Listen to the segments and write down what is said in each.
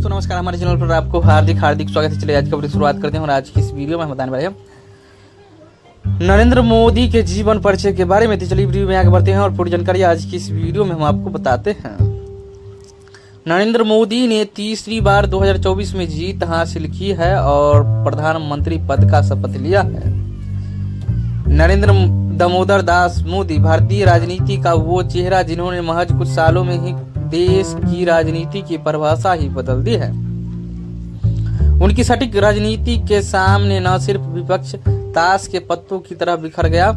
दोस्तों नमस्कार, हमारे चैनल पर आपको हार्दिक स्वागत है। चलिए आज की शुरुआत करते हैं और आज की इस वीडियो में हम बताने वाले हैं नरेंद्र मोदी के जीवन परिचय के बारे में। तो चलिए वीडियो में आगे बढ़ते हैं और पूरी जानकारी आज की इस वीडियो में हम आपको बताते हैं। नरेंद्र मोदी ने तीसरी बार 2024 में जीत हासिल की है और प्रधानमंत्री पद का शपथ लिया है। नरेंद्र दामोदर दास मोदी भारतीय राजनीति का वो चेहरा जिन्होंने महज कुछ सालों में ही देश की राजनीति की परिभाषा ही बदल दी है। उनकी सटीक राजनीति के सामने न सिर्फ विपक्ष ताश के पत्तों की तरह बिखर गया,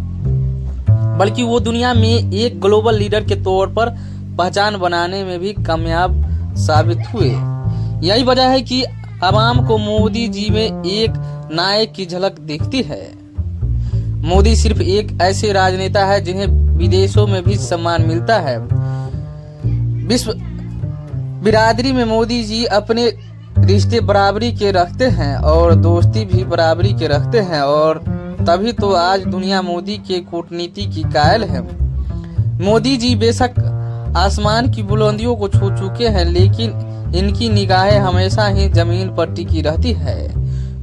बल्कि वो दुनिया में एक ग्लोबल लीडर के तौर पर पहचान बनाने में भी कामयाब साबित हुए। यही वजह है कि आवाम को मोदी जी में एक नायक की झलक दिखती है। मोदी सिर्फ एक ऐसे राजनेता है जिन्हें विदेशों में भी सम्मान मिलता है। विश्व बिरादरी में मोदी जी अपने रिश्ते बराबरी के रखते हैं और दोस्ती भी बराबरी के रखते हैं, और तभी तो आज दुनिया मोदी के कूटनीति की कायल है। मोदी जी बेशक आसमान की बुलंदियों को छू चुके हैं, लेकिन इनकी निगाहें हमेशा ही जमीन पर टिकी रहती है।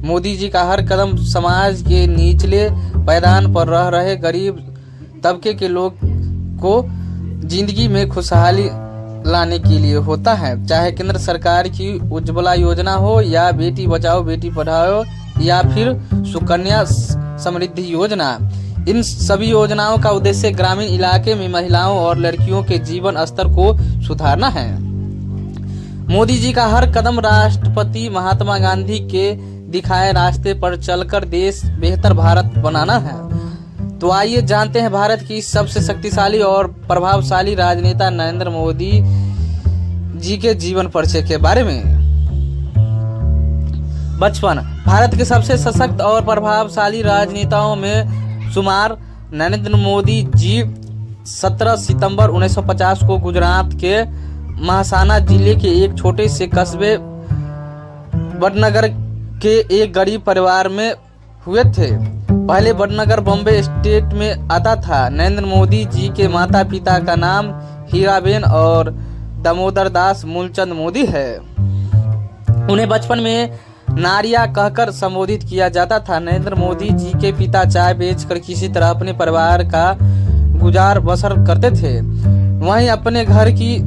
मोदी जी का हर कदम समाज के निचले पायदान पर रह रहे गरीब तबके के लोग को जिंदगी में खुशहाली लाने के लिए होता है। चाहे केंद्र सरकार की उज्ज्वला योजना हो या बेटी बचाओ बेटी पढ़ाओ या फिर सुकन्या समृद्धि योजना, इन सभी योजनाओं का उद्देश्य ग्रामीण इलाके में महिलाओं और लड़कियों के जीवन स्तर को सुधारना है। मोदी जी का हर कदम राष्ट्रपति महात्मा गांधी के दिखाए रास्ते पर चलकर देश बेहतर भारत बनाना है। तो आइए जानते हैं भारत की सबसे शक्तिशाली और प्रभावशाली राजनेता नरेंद्र मोदी जी के जीवन परिचय के बारे में। बचपन। भारत के सबसे सशक्त और प्रभावशाली राजनेताओं में शुमार नरेंद्र मोदी जी 17 सितंबर 1950 को गुजरात के महासाना जिले के एक छोटे से कस्बे वडनगर के एक गरीब परिवार में हुए थे। पहले वडनगर बॉम्बे स्टेट में आता था। नरेंद्र मोदी जी के माता पिता का नाम हीराबेन और दामोदर दास मूलचंद मोदी है। उन्हें बचपन में नारिया कहकर संबोधित किया जाता था। नरेंद्र मोदी जी के पिता चाय बेचकर किसी तरह अपने परिवार का गुजार बसर करते थे। वहीं अपने घर की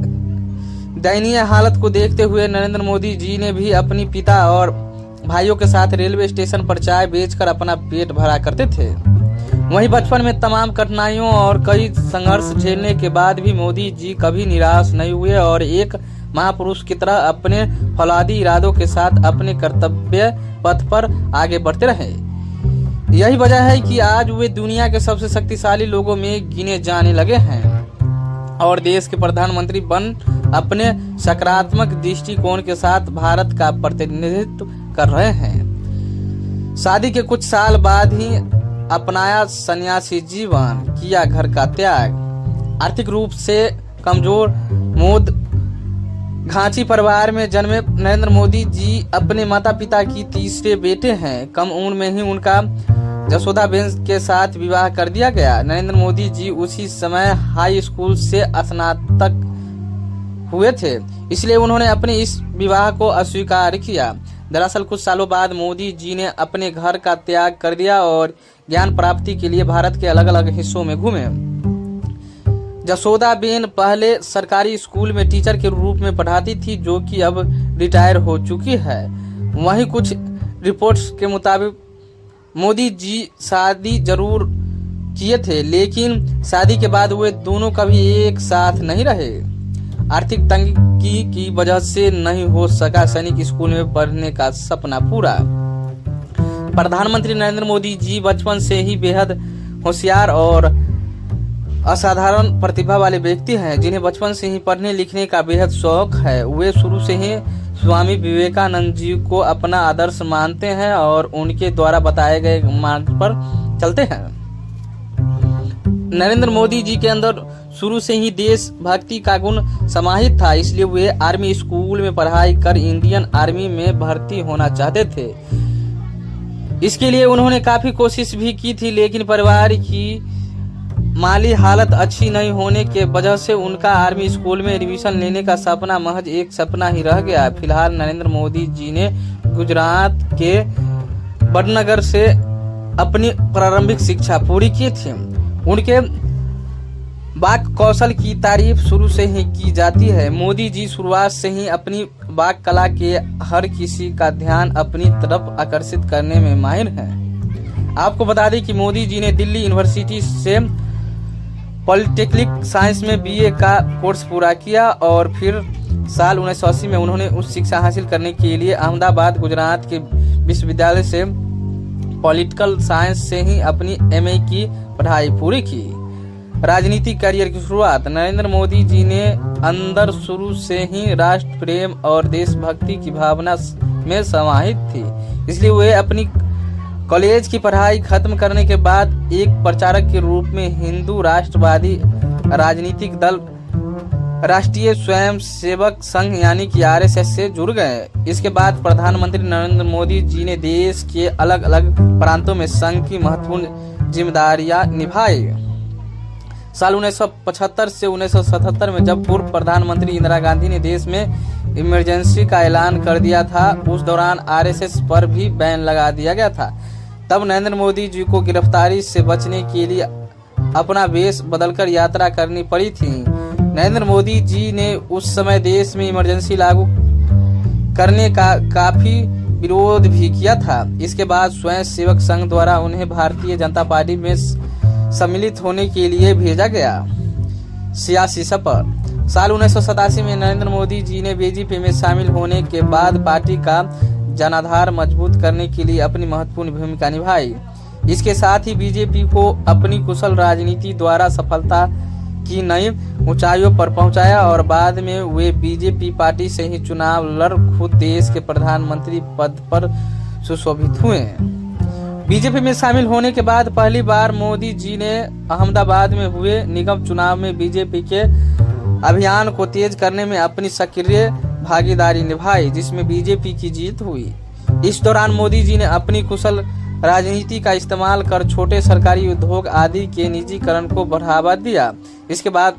दयनीय हालत को देखते हुए नरेंद्र मोदी जी ने भी अपने पिता और भाइयों के साथ रेलवे स्टेशन पर चाय बेचकर अपना पेट भरा करते थे। वहीं बचपन में तमाम कठिनाइयों और कई संघर्ष झेलने के बाद भी मोदी जी कभी निराश नहीं हुए और एक महापुरुष की तरह अपने फौलादी इरादों के साथ अपने कर्तव्य पथ पर आगे बढ़ते रहे। यही वजह है कि आज वे दुनिया के सबसे शक्तिशाली लोगों में गिने जाने लगे हैं और देश के प्रधानमंत्री बन अपने सकारात्मक दृष्टिकोण के साथ भारत का प्रतिनिधित्व कर रहे हैं। शादी के कुछ साल बाद ही अपनाया सन्यासी जीवन, किया घर का त्याग। आर्थिक रूप से कमजोर मोद घांची परिवार में जन्मे नरेंद्र मोदी जी अपने माता पिता की तीसरे बेटे हैं। कम उम्र में ही उनका जसोदाबेन के साथ विवाह कर दिया गया। नरेंद्र मोदी जी उसी समय हाई स्कूल से स्नातक हुए थे, इसलिए उन्होंने अपने इस विवाह को अस्वीकार किया। दरअसल कुछ सालों बाद मोदी जी ने अपने घर का त्याग कर दिया और ज्ञान प्राप्ति के लिए भारत के अलग अलग हिस्सों में घूमे। जसोदाबेन पहले सरकारी स्कूल में टीचर के रूप में पढ़ाती थी, जो कि अब रिटायर हो चुकी है। वहीं कुछ रिपोर्ट्स के मुताबिक मोदी जी शादी जरूर किए थे, लेकिन शादी के बाद वे दोनों कभी एक साथ नहीं रहे। आर्थिक तंगी की वजह से नहीं हो सका सैनिक स्कूल में पढ़ने का सपना पूरा। प्रधानमंत्री नरेंद्र मोदी जी बचपन से ही बेहद होशियार और असाधारण प्रतिभा वाले व्यक्ति हैं, जिन्हें बचपन से ही पढ़ने लिखने का बेहद शौक है। वे शुरू से ही स्वामी विवेकानंद जी को अपना आदर्श मानते हैं और उनके द्वारा बताए गए मार्ग पर चलते हैं। नरेंद्र मोदी जी के अंदर शुरू से ही देशभक्ति का गुण समाहित था, इसलिए वे आर्मी स्कूल में पढ़ाई कर इंडियन आर्मी में भर्ती होना चाहते थे। इसके लिए उन्होंने काफी कोशिश भी की थी, लेकिन परिवार की माली हालत अच्छी नहीं होने के वजह से उनका आर्मी स्कूल में एडमिशन लेने का सपना महज एक सपना ही रह गया। फिलहाल नरेंद्र मोदी जी ने गुजरात के वडनगर से अपनी प्रारंभिक शिक्षा पूरी की थी। उनके वाक कौशल की तारीफ शुरू से ही की जाती है। मोदी जी शुरुआत से ही अपनी वाक कला के हर किसी का ध्यान अपनी तरफ आकर्षित करने में माहिर हैं। आपको बता दें कि मोदी जी ने दिल्ली यूनिवर्सिटी से पॉलिटेक्निक साइंस में बीए का कोर्स पूरा किया और फिर साल 1980 में उन्होंने उच्च शिक्षा हासिल करने के लिए अहमदाबाद गुजरात के विश्वविद्यालय से पॉलिटिकल साइंस से ही अपनी एमए की पढ़ाई पूरी की। राजनीतिक करियर की शुरुआत नरेंद्र मोदी जी ने अंदर शुरू से ही राष्ट्र प्रेम और देशभक्ति की भावना में समाहित थी, इसलिए वे अपनी कॉलेज की पढ़ाई खत्म करने के बाद एक प्रचारक के रूप में हिंदू राष्ट्रवादी राजनीतिक दल राष्ट्रीय स्वयंसेवक संघ यानी कि आरएसएस से जुड़ गए। इसके बाद प्रधानमंत्री नरेंद्र मोदी जी ने देश के अलग अलग प्रांतों में संघ की महत्वपूर्ण जिम्मेदारियां निभाई। साल 1975 से 1977 में जब पूर्व प्रधानमंत्री इंदिरा गांधी ने देश में इमरजेंसी का ऐलान कर दिया था, उस दौरान आरएसएस पर भी बैन लगा दिया गया था। तब नरेंद्र मोदी जी को गिरफ्तारी से बचने के लिए अपना वेश बदलकर यात्रा करनी पड़ी थी। नरेंद्र मोदी जी ने उस समय देश में इमरजेंसी लागू करने का काफी विरोध भी किया था। इसके बाद स्वयं सेवक संघ द्वारा उन्हें भारतीय जनता पार्टी में सम्मिलित होने के लिए भेजा गया। सियासी सफर साल 1987 में नरेंद्र मोदी जी ने बीजेपी में शामिल होने के बाद पार्टी का जनाधार मजबूत करने के लिए अपनी महत्वपूर्ण भूमिका निभाई। इसके साथ ही बीजेपी को अपनी कुशल राजनीति द्वारा सफलता की नई ऊंचाइयों पर पहुंचाया और बाद में वे बीजेपी पार्टी से ही चुनाव लड़ खुद देश के प्रधानमंत्री पद पर सुशोभित हुए। बीजेपी में शामिल होने के बाद पहली बार मोदी जी ने अहमदाबाद में हुए निगम चुनाव में बीजेपी के अभियान को तेज करने में अपनी सक्रिय भागीदारी निभाई, जिसमें बीजेपी की जीत हुई। इस दौरान मोदी जी ने अपनी कुशल राजनीति का इस्तेमाल कर छोटे सरकारी उद्योग आदि के निजीकरण को बढ़ावा दिया। इसके बाद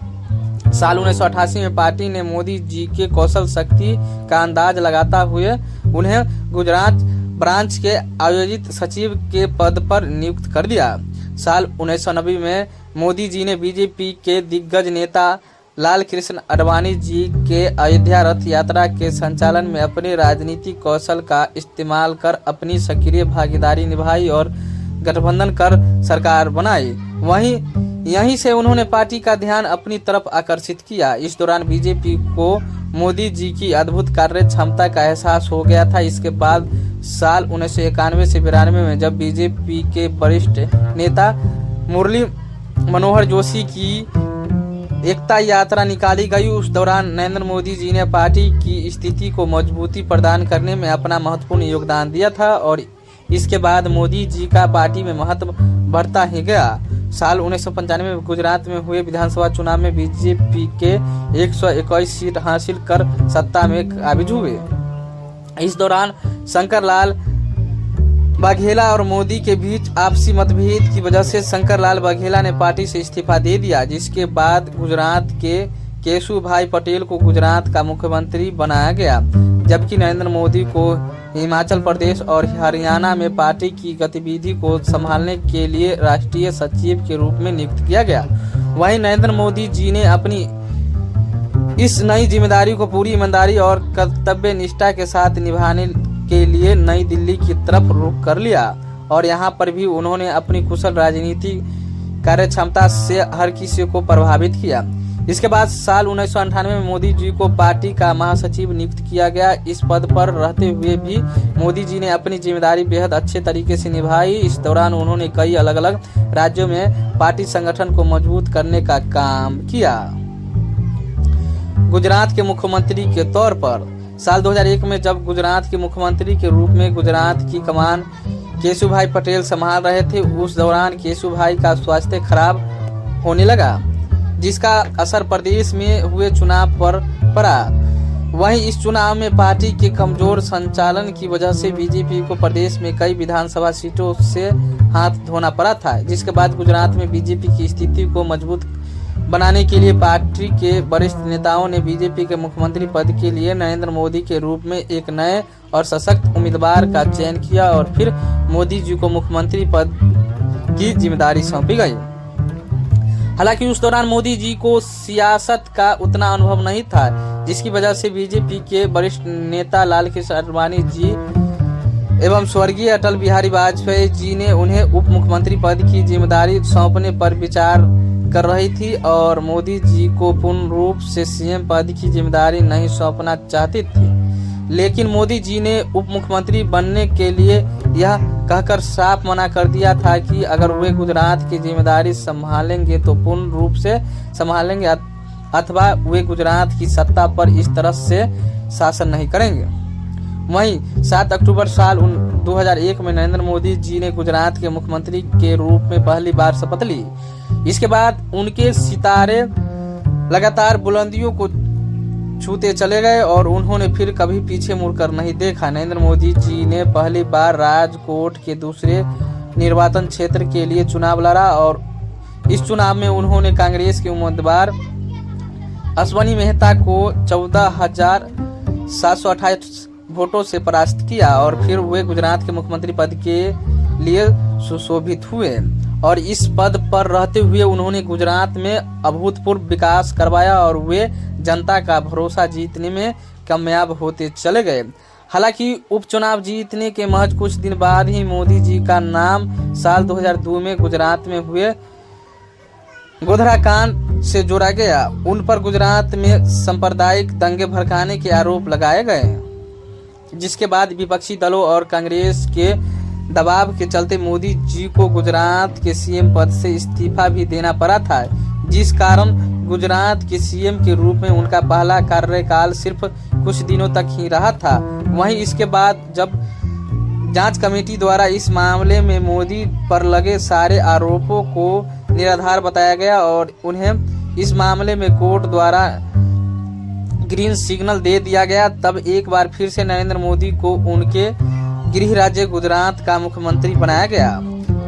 साल 1988 में पार्टी ने मोदी जी के कौशल शक्ति का अंदाज लगाता हुए उन्हें गुजरात ब्रांच के आयोजित सचिव के पद पर नियुक्त कर दिया। साल 1990 में मोदी जी ने बीजेपी के दिग्गज नेता लाल कृष्ण आडवाणी जी के अयोध्या रथ यात्रा के संचालन में अपने राजनीतिक कौशल का इस्तेमाल कर अपनी सक्रिय भागीदारी निभाई और गठबंधन कर सरकार बनाई। वहीं यहीं से उन्होंने पार्टी का ध्यान अपनी तरफ आकर्षित किया। इस दौरान बीजेपी को मोदी जी की अद्भुत कार्य क्षमता का एहसास हो गया था। इसके बाद साल 1991 से 92 में जब बीजेपी के वरिष्ठ नेता मुरली मनोहर जोशी की एकता यात्रा निकाली गई, उस दौरान नरेंद्र मोदी जी ने पार्टी की स्थिति को मजबूती प्रदान करने में अपना महत्वपूर्ण योगदान दिया था और इसके बाद मोदी जी का पार्टी में महत्व बढ़ता ही गया। साल 1995 में गुजरात में हुए विधानसभा चुनाव में बीजेपी के 121 सीट हासिल कर सत्ता में काबिज हुए। इस दौरान शंकर लाल बघेला और मोदी के बीच आपसी मतभेद की वजह से शंकर लाल बघेला ने पार्टी से इस्तीफा दे दिया, जिसके बाद गुजरात के केशुभाई पटेल को गुजरात का मुख्यमंत्री बनाया गया, जबकि नरेंद्र मोदी को हिमाचल प्रदेश और हरियाणा में पार्टी की गतिविधि को संभालने के लिए राष्ट्रीय सचिव के रूप में नियुक्त किया गया। वहीं नरेंद्र मोदी जी ने अपनी इस नई जिम्मेदारी को पूरी ईमानदारी और कर्तव्य निष्ठा के साथ निभाने के लिए नई दिल्ली की तरफ रुख कर लिया और यहाँ पर भी उन्होंने अपनी कुशल राजनीति कार्य क्षमता से हर किसी को प्रभावित किया। इसके बाद साल 1998 में मोदी जी को पार्टी का महासचिव नियुक्त किया गया। इस पद पर रहते हुए भी मोदी जी ने अपनी जिम्मेदारी बेहद अच्छे तरीके से निभाई। इस दौरान उन्होंने कई अलग अलग राज्यों में पार्टी संगठन को मजबूत करने का काम किया। गुजरात के मुख्यमंत्री के तौर पर साल 2001 में जब गुजरात के मुख्यमंत्री के रूप में गुजरात की कमान केशुभाई पटेल संभाल रहे थे, उस दौरान केशुभाई का स्वास्थ्य खराब होने लगा, जिसका असर प्रदेश में हुए चुनाव पर पड़ा। वहीं इस चुनाव में पार्टी के कमजोर संचालन की वजह से बीजेपी को प्रदेश में कई विधानसभा सीटों से हाथ धोना पड़ा था, जिसके बाद गुजरात में बीजेपी की स्थिति को मजबूत बनाने के लिए पार्टी के वरिष्ठ नेताओं ने बीजेपी के मुख्यमंत्री पद के लिए नरेंद्र मोदी के रूप में एक नए और सशक्त उम्मीदवार का चयन किया और फिर मोदी जी को मुख्यमंत्री पद की जिम्मेदारी सौंपी गई। हालांकि उस दौरान मोदी जी को सियासत का उतना अनुभव नहीं था, जिसकी वजह से बीजेपी के वरिष्ठ नेता लालकृष्ण आडवाणी जी एवं स्वर्गीय अटल बिहारी वाजपेयी जी ने उन्हें उप मुख्यमंत्री पद की जिम्मेदारी सौंपने पर विचार कर रही थी और मोदी जी को पूर्ण रूप से सीएम पद की जिम्मेदारी नहीं सौंपना चाहती थी। लेकिन मोदी जी ने उप मुख्यमंत्री बनने के लिए यह कहकर साफ मना कर दिया था कि अगर वे गुजरात की जिम्मेदारी संभालेंगे तो पूर्ण रूप से संभालेंगे अथवा वे गुजरात की सत्ता पर इस तरह से शासन नहीं करेंगे। वहीं 7 अक्टूबर साल 2001 में नरेंद्र मोदी जी ने गुजरात के मुख्यमंत्री के रूप में पहली बार शपथ ली। इसके बाद उनके सितारे लगातार बुलंदियों को छूते चले गए और उन्होंने फिर कभी पीछे मुड़कर नहीं देखा। नरेंद्र मोदी जी ने पहली बार राजकोट के दूसरे निर्वाचन क्षेत्र के लिए चुनाव लड़ा और इस चुनाव में उन्होंने कांग्रेस के उम्मीदवार अश्वनी मेहता को 14,728 वोटों से परास्त किया और फिर वे गुजरात के मुख्यमंत्री पद के लिए सुशोभित हुए और इस पद पर रहते हुए उन्होंने गुजरात में अभूतपूर्व विकास करवाया और वे जनता का भरोसा जीतने में कामयाब होते चले गए। हालांकि उपचुनाव जीतने के महज कुछ दिन बाद ही मोदी जी का नाम साल 2002 में गुजरात में हुए गोधरा कांड से जोड़ा गया। उन पर गुजरात में सांप्रदायिक दंगे भड़काने के आरोप लगाए गए, जिसके बाद विपक्षी दलों और कांग्रेस के दबाव के चलते मोदी जी को गुजरात के सीएम पद से इस्तीफा भी देना पड़ा था, जिस कारण गुजरात के सीएम के रूप में उनका पहला कार्यकाल सिर्फ कुछ दिनों तक ही रहा था। वहीं इसके बाद जब जांच कमेटी द्वारा इस मामले में मोदी पर लगे सारे आरोपों को निराधार बताया गया और उन्हें इस मामले में कोर्ट द्वारा ग्रीन सिग्नल दे दिया गया, तब एक बार फिर से नरेंद्र मोदी को उनके गृह राज्य गुजरात का मुख्यमंत्री बनाया गया।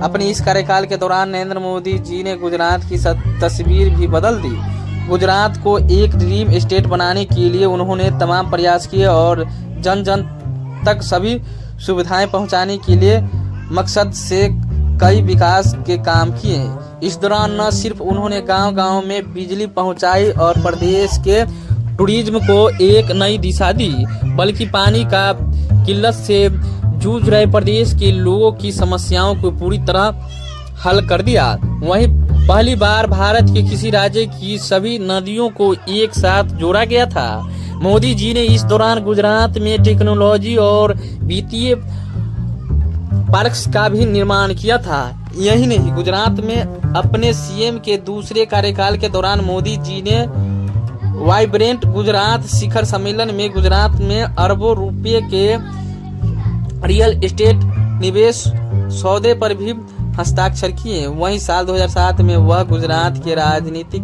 अपने इस कार्यकाल के दौरान नरेंद्र मोदी जी ने गुजरात की तस्वीर भी बदल दी। गुजरात को एक ड्रीम स्टेट बनाने के लिए उन्होंने तमाम प्रयास किए और जन जन तक सभी सुविधाएं पहुंचाने के लिए मकसद से कई विकास के काम किए। इस दौरान न सिर्फ उन्होंने गांव-गांव में बिजली पहुंचाई और प्रदेश के टूरिज्म को एक नई दिशा दी, बल्कि पानी का किल्लत से जूझ रहे प्रदेश के लोगों की समस्याओं को पूरी तरह हल कर दिया। वहीं पहली बार भारत के किसी राज्य की सभी नदियों को एक साथ जोड़ा गया था। मोदी जी ने इस दौरान गुजरात में टेक्नोलॉजी और वित्तीय पार्क्स का भी निर्माण किया था। यही नहीं, गुजरात में अपने सीएम के दूसरे कार्यकाल के दौरान मोदी जी ने वाइब्रेंट गुजरात शिखर सम्मेलन में गुजरात में अरबों रुपए के रियल एस्टेट निवेश सौदे पर भी हस्ताक्षर किए। वहीं साल 2007 में वह गुजरात के राजनीतिक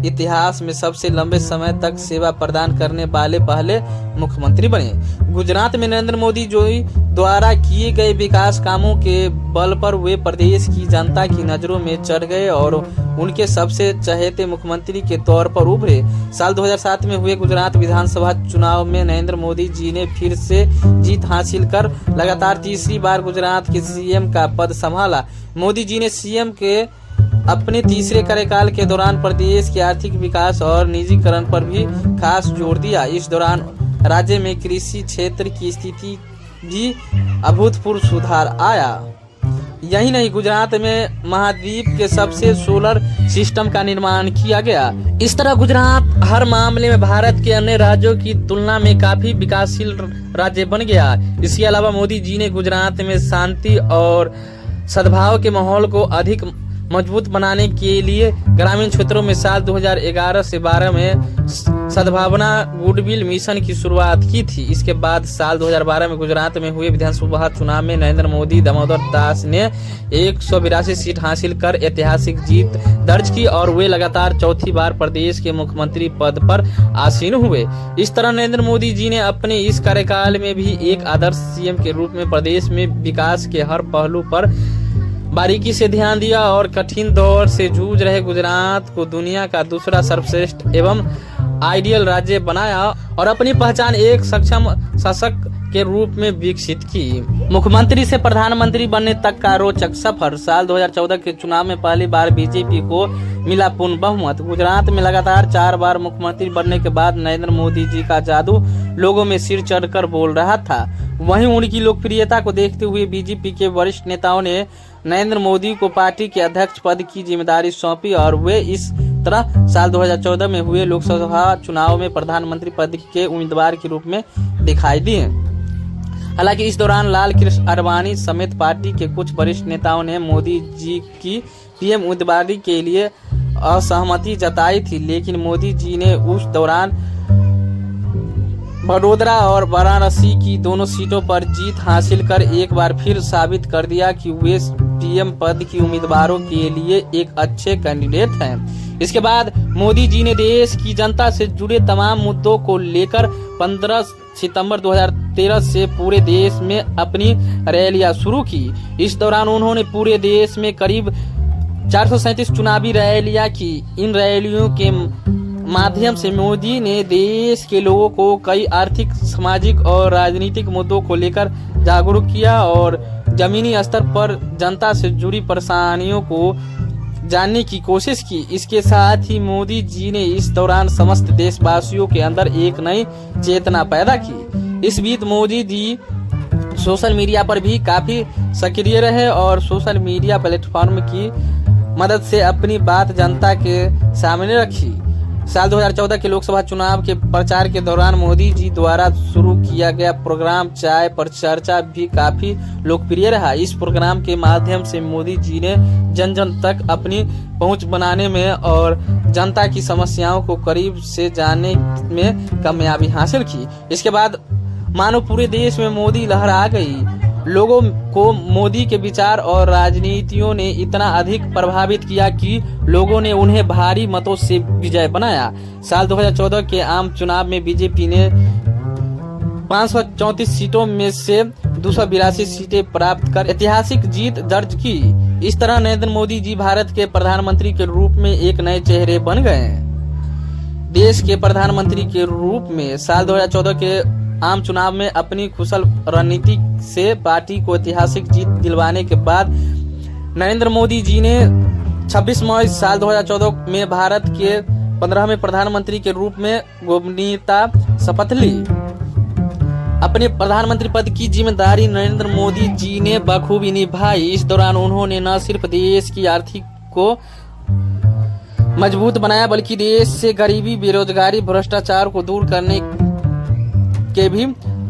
इतिहास में सबसे लंबे समय तक सेवा प्रदान करने वाले पहले मुख्यमंत्री बने। गुजरात में नरेंद्र मोदी जी द्वारा किए गए विकास कामों के बल पर वे प्रदेश की जनता की नजरों में चढ़ गए और उनके सबसे चहेते मुख्यमंत्री के तौर पर उभरे। साल 2007 में हुए गुजरात विधानसभा चुनाव में नरेंद्र मोदी जी ने फिर से जीत हासिल कर लगातार तीसरी बार गुजरात के सीएम का पद संभाला। मोदी जी ने सीएम के अपने तीसरे कार्यकाल के दौरान प्रदेश के आर्थिक विकास और निजीकरण पर भी खास जोर दिया। इस दौरान राज्य में कृषि क्षेत्र की स्थिति भी अभूतपूर्व सुधार आया। यही नहीं, गुजरात में महाद्वीप के सबसे सोलर सिस्टम का निर्माण किया गया। इस तरह गुजरात हर मामले में भारत के अन्य राज्यों की तुलना में काफी विकासशील राज्य बन गया। इसके अलावा मोदी जी ने गुजरात में शांति और सद्भाव के माहौल को अधिक मजबूत बनाने के लिए ग्रामीण क्षेत्रों में साल 2011 से 12 में सद्भावना गुडविल मिशन की शुरुआत की थी। इसके बाद साल 2012 में गुजरात में हुए विधानसभा चुनाव में नरेंद्र मोदी दामोदर दास ने 182 सीट हासिल कर ऐतिहासिक जीत दर्ज की और वे लगातार चौथी बार प्रदेश के मुख्यमंत्री पद पर आसीन हुए। इस तरह नरेंद्र मोदी जी ने अपने इस कार्यकाल में भी एक आदर्श सीएम के रूप में प्रदेश में विकास के हर पहलू पर बारीकी से ध्यान दिया और कठिन दौर से जूझ रहे गुजरात को दुनिया का दूसरा सर्वश्रेष्ठ एवं आइडियल राज्य बनाया और अपनी पहचान एक सक्षम शासक के रूप में विकसित की। मुख्यमंत्री से प्रधानमंत्री बनने तक का रोचक सफर। साल 2014 के चुनाव में पहली बार बीजेपी को मिला पूर्ण बहुमत। गुजरात में लगातार 4 बार मुख्यमंत्री बनने के बाद नरेंद्र मोदी जी का जादू लोगों में सिर चढ़कर बोल रहा था। वहीं उनकी लोकप्रियता को देखते हुए बीजेपी के वरिष्ठ नेताओं ने नरेंद्र मोदी को पार्टी के अध्यक्ष पद की जिम्मेदारी सौंपी और वे इस तरह साल 2014 में हुए लोकसभा चुनाव में प्रधानमंत्री पद के उम्मीदवार के रूप में दिखाई दिए। हालांकि इस दौरान लाल कृष्ण आडवाणी समेत पार्टी के कुछ वरिष्ठ नेताओं ने मोदी जी की पीएम उम्मीदवारी के लिए असहमति जताई थी, लेकिन मोदी जी ने उस दौरान वडोदरा और वाराणसी की दोनों सीटों पर जीत हासिल कर एक बार फिर साबित कर दिया कि वे पीएम पद की उम्मीदवारों के लिए एक अच्छे कैंडिडेट हैं। इसके बाद मोदी जी ने देश की जनता से जुड़े तमाम मुद्दों को लेकर 15 सितंबर 2013 से पूरे देश में अपनी रैलियां शुरू की। इस दौरान उन्होंने पूरे देश में करीब 437 चुनावी रैलियां की। इन रैलियों के माध्यम से मोदी ने देश के लोगों को कई आर्थिक, सामाजिक और राजनीतिक मुद्दों को लेकर जागरूक किया और जमीनी स्तर पर जनता से जुड़ी परेशानियों को जानने की कोशिश की। इसके साथ ही मोदी जी ने इस दौरान समस्त देशवासियों के अंदर एक नई चेतना पैदा की। इस बीच मोदी जी सोशल मीडिया पर भी काफी सक्रिय रहे और सोशल मीडिया प्लेटफॉर्म की मदद से अपनी बात जनता के सामने रखी। साल 2014 के लोकसभा चुनाव के प्रचार के दौरान मोदी जी द्वारा शुरू किया गया प्रोग्राम चाय पर चर्चा भी काफी लोकप्रिय रहा। इस प्रोग्राम के माध्यम से मोदी जी ने जन जन तक अपनी पहुंच बनाने में और जनता की समस्याओं को करीब से जानने में कामयाबी हासिल की। इसके बाद मानो पूरे देश में मोदी लहर आ गई। लोगों को मोदी के विचार और राजनीतियों ने इतना अधिक प्रभावित किया कि लोगों ने उन्हें भारी मतों से विजय बनाया। साल 2014 के आम चुनाव में बीजेपी ने 534 सीटों में से 282 सीटें प्राप्त कर ऐतिहासिक जीत दर्ज की। इस तरह नरेंद्र मोदी जी भारत के प्रधानमंत्री के रूप में एक नए चेहरे बन गए। देश के प्रधानमंत्री के रूप में साल 2014 के आम चुनाव में अपनी कुशल रणनीति से पार्टी को ऐतिहासिक जीत दिलवाने के बाद नरेंद्र मोदी जी ने 26 मई साल 2014 में भारत के 15वें प्रधानमंत्री के रूप में गोपनीयता शपथ ली। अपने प्रधानमंत्री पद की जिम्मेदारी नरेंद्र मोदी जी ने बखूबी निभाई। इस दौरान उन्होंने न सिर्फ देश की आर्थिक को मजबूत बनाया बल्कि देश से गरीबी, बेरोजगारी, भ्रष्टाचार को दूर करने के भी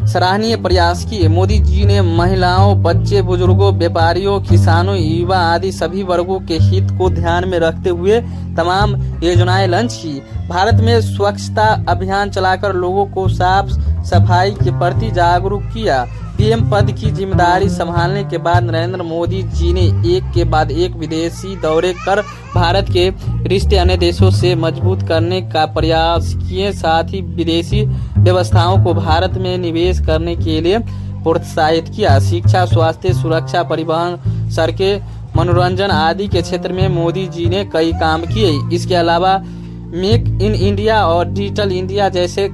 सराहनीय प्रयास किए। मोदी जी ने महिलाओं, बच्चे, बुजुर्गों, व्यापारियों, किसानों, युवा आदि सभी वर्गों के हित को ध्यान में रखते हुए तमाम योजनाएं लॉन्च की। भारत में स्वच्छता अभियान चलाकर लोगों को साफ सफाई के प्रति जागरूक किया। पीएम पद की जिम्मेदारी संभालने के बाद नरेंद्र मोदी जी ने एक के बाद एक विदेशी दौरे कर भारत के रिश्ते अन्य देशों से मजबूत करने का प्रयास किए। साथ ही विदेशी व्यवस्थाओं को भारत में निवेश करने के लिए प्रोत्साहित किया। शिक्षा, स्वास्थ्य, सुरक्षा, परिवहन, सड़कें, मनोरंजन आदि के क्षेत्र में मोदी जी ने कई काम किए। इसके अलावा मेक इन इंडिया और डिजिटल इंडिया जैसे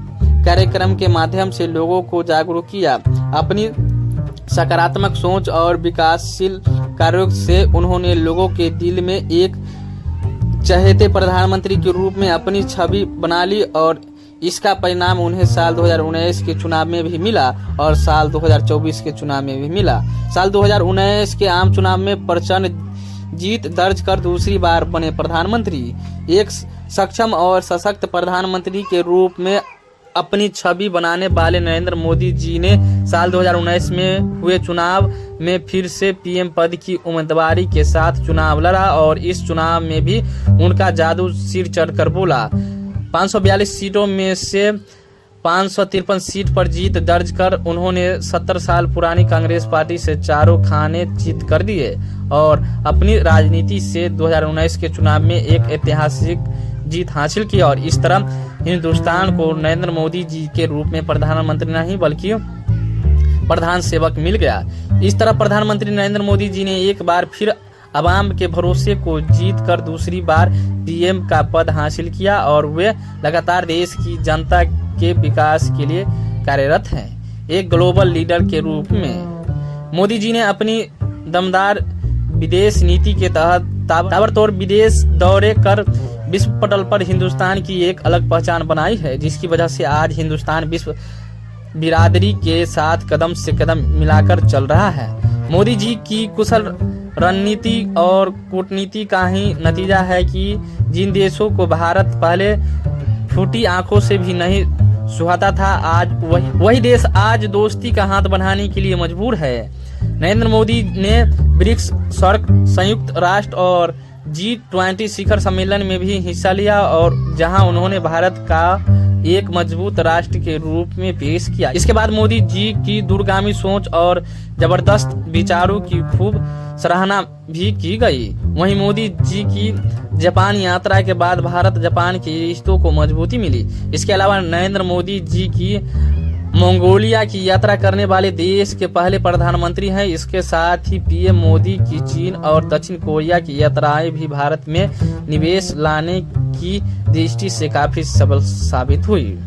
कार्यक्रम के माध्यम से लोगों को जागरूक किया। अपनी सकारात्मक सोच और विकासशील कार्यों से उन्होंने लोगों के दिल में एक चहेते प्रधानमंत्री के रूप में अपनी छवि बना ली और इसका परिणाम उन्हें साल 2019 के चुनाव में भी मिला और साल 2024 के चुनाव में भी मिला। साल 2019 के आम चुनाव में प्रचंड जीत दर्ज कर दूसरी बार बने प्रधानमंत्री। एक सक्षम और सशक्त प्रधानमंत्री के रूप में अपनी छवि बनाने वाले नरेंद्र मोदी जी ने साल 2019 में हुए चुनाव में फिर से पीएम पद की उम्मीदवारी के साथ चुनाव लड़ा और इस चुनाव में भी उनका जादू सिर चढ़कर बोला। 542 सीटों में से 553 सीट पर जीत दर्ज कर उन्होंने 70 साल पुरानी कांग्रेस पार्टी से चारों खाने चित कर दिए और अपनी राजनीति से 2019 के चुनाव में एक ऐतिहासिक जीत हासिल की और इस तरह हिंदुस्तान को नरेंद्र मोदी जी के रूप में प्रधानमंत्री नहीं बल्कि प्रधान सेवक मिल गया। इस तरह प्रधानमंत्री नरेंद्र मोदी जी ने एक बार फिर अवाम के भरोसे को जीत कर दूसरी बार पीएम का पद हासिल किया और वे लगातार देश की जनता के विकास के लिए कार्यरत हैं। एक ग्लोबल लीडर के रूप में मोदी जी ने अपनी दमदार विदेश नीति के तहत ताबड़तोड़ विदेश दौरे कर विश्व पटल पर हिंदुस्तान की एक अलग पहचान बनाई है, जिसकी वजह से आज हिंदुस्तान विश्व बिरादरी के साथ कदम से कदम मिलाकर चल रहा है। मोदी जी की कुशल रणनीति और कूटनीति का ही नतीजा है कि जिन देशों को भारत पहले फूटी आंखों से भी नहीं सुहाता था, आज वही देश आज दोस्ती का हाथ बढ़ाने के लिए मजबूर है। नरेंद्र मोदी ने ब्रिक्स, सार्क, संयुक्त राष्ट्र और G20 शिखर सम्मेलन में भी हिस्सा लिया और जहां उन्होंने भारत का एक मजबूत राष्ट्र के रूप में पेश किया। इसके बाद मोदी जी की दूरगामी सोच और जबरदस्त विचारों की खूब सराहना भी की गई। वहीं मोदी जी की जापान यात्रा के बाद भारत जापान के रिश्तों को मजबूती मिली। इसके अलावा नरेंद्र मोदी जी की मंगोलिया की यात्रा करने वाले देश के पहले प्रधानमंत्री हैं। इसके साथ ही पीएम मोदी की चीन और दक्षिण कोरिया की यात्राएं भी भारत में निवेश लाने की दृष्टि से काफी सफल साबित हुई।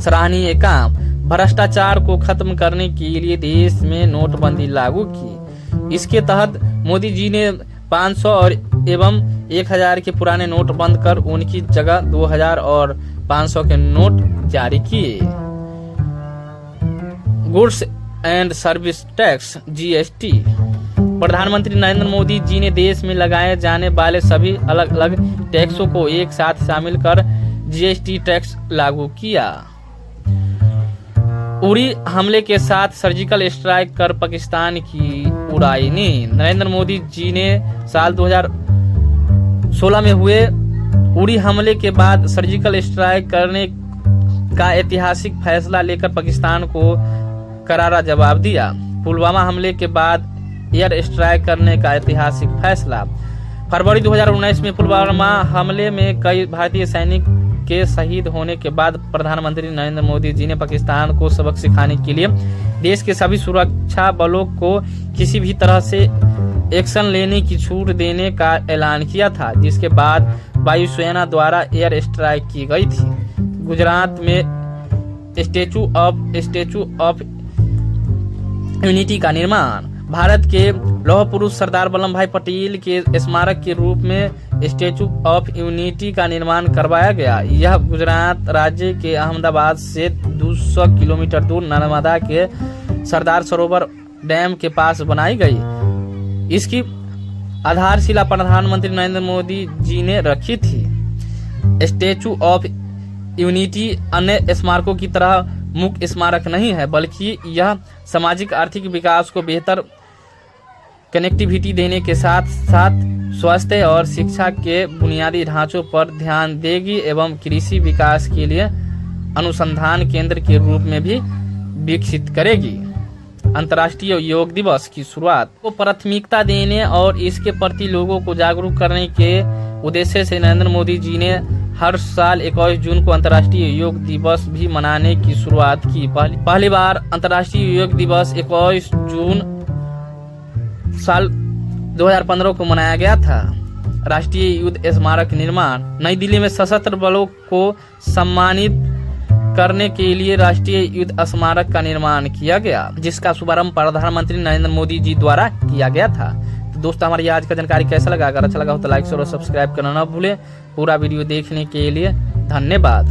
सराहनीय काम, भ्रष्टाचार को खत्म करने के लिए देश में नोटबंदी लागू की। इसके तहत मोदी जी ने 500 और एवं 1000 के पुराने नोट बंद कर उनकी जगह 2000 और 500 के नोट जारी किए। Goods and service tax (GST) प्रधानमंत्री नरेंद्र मोदी जी ने देश में लगाए जाने वाले सभी अलग अलग टैक्सों को एक साथ शामिल कर GST टैक्स लागू किया। उरी हमले के साथ सर्जिकल स्ट्राइक कर पाकिस्तान की उड़ाई नींद। नरेंद्र मोदी जी ने साल 2016 में हुए उरी हमले के बाद सर्जिकल स्ट्राइक करने का ऐतिहासिक फैसला लेकर पाकिस्तान को करारा जवाब दिया। पुलवामा हमले के बाद एयर स्ट्राइक करने का ऐतिहासिक फैसला। फरवरी 2019 में पुलवामा हमले में कई भारतीय सैनिक के शहीद होने के बाद प्रधानमंत्री नरेंद्र मोदी जी ने पाकिस्तान को सबक सिखाने के लिए देश के सभी सुरक्षा बलों को किसी भी तरह से एक्शन लेने की छूट देने का ऐलान किया था, जिसके बाद वायुसेना द्वारा एयर स्ट्राइक की गई थी। गुजरात में स्टैचू ऑफ यूनिटी का निर्माण। भारत के लौह पुरुष सरदार वल्लभ भाई पटेल के स्मारक के रूप में स्टैचू ऑफ यूनिटी का निर्माण करवाया गया। यह गुजरात राज्य के अहमदाबाद से 200 किलोमीटर दूर नर्मदा के सरदार सरोवर डैम के पास बनाई गई। इसकी आधारशिला प्रधानमंत्री नरेंद्र मोदी जी ने रखी थी। स्टैचू ऑफ यूनिटी अन्य स्मारकों की तरह मुख्य स्मारक नहीं है, बल्कि यह सामाजिक आर्थिक विकास को बेहतर कनेक्टिविटी देने के साथ साथ स्वास्थ्य और शिक्षा के बुनियादी ढांचों पर ध्यान देगी एवं कृषि विकास के लिए अनुसंधान केंद्र के रूप में भी विकसित करेगी। अंतर्राष्ट्रीय योग दिवस की शुरुआत को प्राथमिकता देने और इसके प्रति लोगों को जागरूक करने के उद्देश्य से नरेंद्र मोदी जी ने हर साल 21 जून को अंतर्राष्ट्रीय योग दिवस भी मनाने की शुरुआत की। पहली बार अंतर्राष्ट्रीय योग दिवस 21 जून साल 2015 को मनाया गया था। राष्ट्रीय युद्ध स्मारक निर्माण। नई दिल्ली में सशस्त्र बलों को सम्मानित करने के लिए राष्ट्रीय युद्ध स्मारक का निर्माण किया गया, जिसका शुभारंभ प्रधानमंत्री नरेंद्र मोदी जी द्वारा किया गया था। तो दोस्तों, हमारी आज का जानकारी कैसा लगा? अगर अच्छा लगा हो तो लाइक शेयर और सब्सक्राइब करना न भूलें। पूरा वीडियो देखने के लिए धन्यवाद।